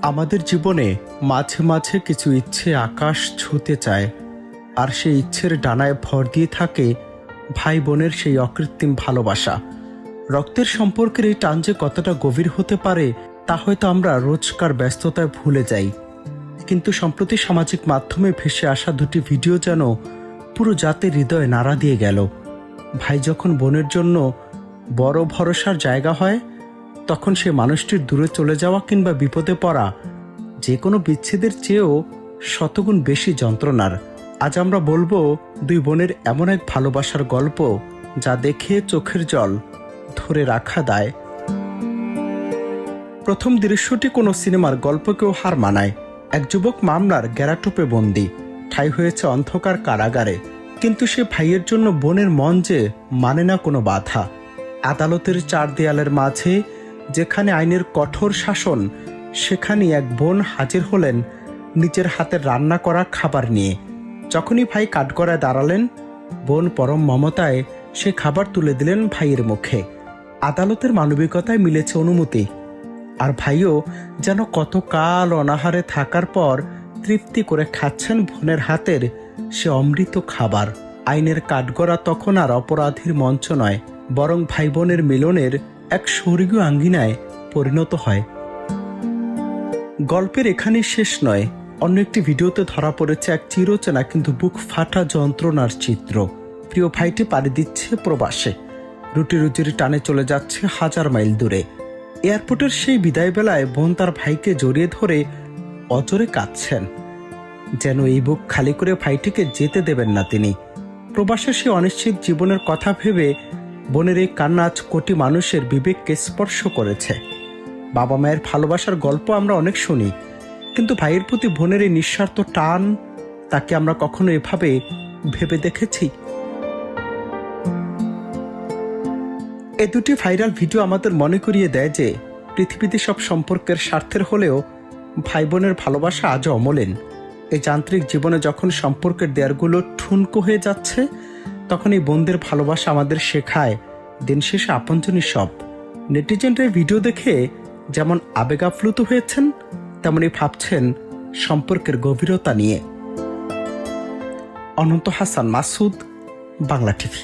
আমাদের জীবনে মাঝে মাঝে কিছু ইচ্ছে আকাশ ছুঁতে চায়, আর সেই ইচ্ছের ডানায় ভর দিয়ে থাকে ভাই বোনের সেই অকৃত্রিম ভালোবাসা। রক্তের সম্পর্কের এই টান যে কতটা গভীর হতে পারে তা হয়তো আমরা রোজকার ব্যস্ততায় ভুলে যাই, কিন্তু সম্প্রতি সামাজিক মাধ্যমে ভেসে আসা দুটি ভিডিও যেন পুরো জাতির হৃদয়ে নাড়া দিয়ে গেল। ভাই যখন বোনের জন্য বড় ভরসার জায়গা হয়, তখন সে মানুষটির দূরে চলে যাওয়া কিংবা বিপদে পড়া যে কোনো বিচ্ছেদের চেয়েও শতগুণ বেশি যন্ত্রণার। আজ আমরা বলবো দুই বোনের এমন এক ভালোবাসার গল্প যা দেখে চোখের জল ধরে রাখা দায়। প্রথম দৃশ্যটি কোনো সিনেমার গল্পকেও হার মানায়। এক যুবক মামলার গ্যারাটোপে বন্দী, ঠাঁই হয়েছে অন্ধকার কারাগারে, কিন্তু সে ভাইয়ের জন্য বোনের মন যে মানে না কোনো বাধা। আদালতের চার দেয়ালের মাঝে যেখানে আইনের কঠোর শাসন, সেখানেই এক বোন হাজির হলেন নিজের হাতের রান্না করা খাবার নিয়ে। যখনই ভাই কাঠগড়ায় দাঁড়ালেন, বোন পরম মমতায় সে খাবার তুলে দিলেন ভাইয়ের মুখে। আদালতের মানবিকতায় মিলেছে অনুমতি, আর ভাইও যেন কতকাল অনাহারে থাকার পর তৃপ্তি করে খাচ্ছেন বোনের হাতের সে অমৃত খাবার। আইনের কাঠগড়া তখন আর অপরাধীর মঞ্চ নয়, বরং ভাই বোনের মিলনের এক স্বর্গীয় আঙ্গিনায় পরিণত হয়। গল্পের এখানেই শেষ নয়, অন্য একটি ভিডিওতে ধরা পড়েছে এক চিরচেনা কিন্তু বুক ফাটা যন্ত্রণার চিত্র। প্রিয় ভাইটি পাড়ি দিচ্ছে প্রবাসে, রুটি রুজির টানে চলে যাচ্ছে হাজার মাইল দূরে। এয়ারপোর্টের সেই বিদায় বেলায় বোন তার ভাইকে জড়িয়ে ধরে অজরে কাঁদছেন, যেন এই বুক খালি করে ভাইটিকে যেতে দেবেন না তিনি। প্রবাসের সেই অনিশ্চিত জীবনের কথা ভেবে বোনের এই কান্না আজ কোটি মানুষের বিবেককে স্পর্শ করেছে। বাবা মায়ের ভালোবাসার গল্প আমরা অনেক শুনি, কিন্তু ভাইয়ের প্রতি বোনের এই নিঃস্বার্থ টান, তাকে আমরা কখনো এভাবে ভেবে দেখেছি? এই দুটি ভাইরাল ভিডিও আমাদের মনে করিয়ে দেয় যে পৃথিবীতে সব সম্পর্কের স্বার্থের হলেও ভাই বোনের ভালোবাসা আজও অমলিন। এই যান্ত্রিক জীবনে যখন সম্পর্কের দেয়ারগুলো ঠুনকো হয়ে যাচ্ছে, তখন এই বোনদের ভালোবাসা আমাদের শেখায় দিন শেষে আপনজনই সব। নেটিজেনরা ভিডিও দেখে যেমন আবেগ আপ্লুত হয়েছেন, তেমনি ভাবছেন সম্পর্কের গভীরতা নিয়ে। অনন্ত হাসান মাসুদ, বাংলা টিভি।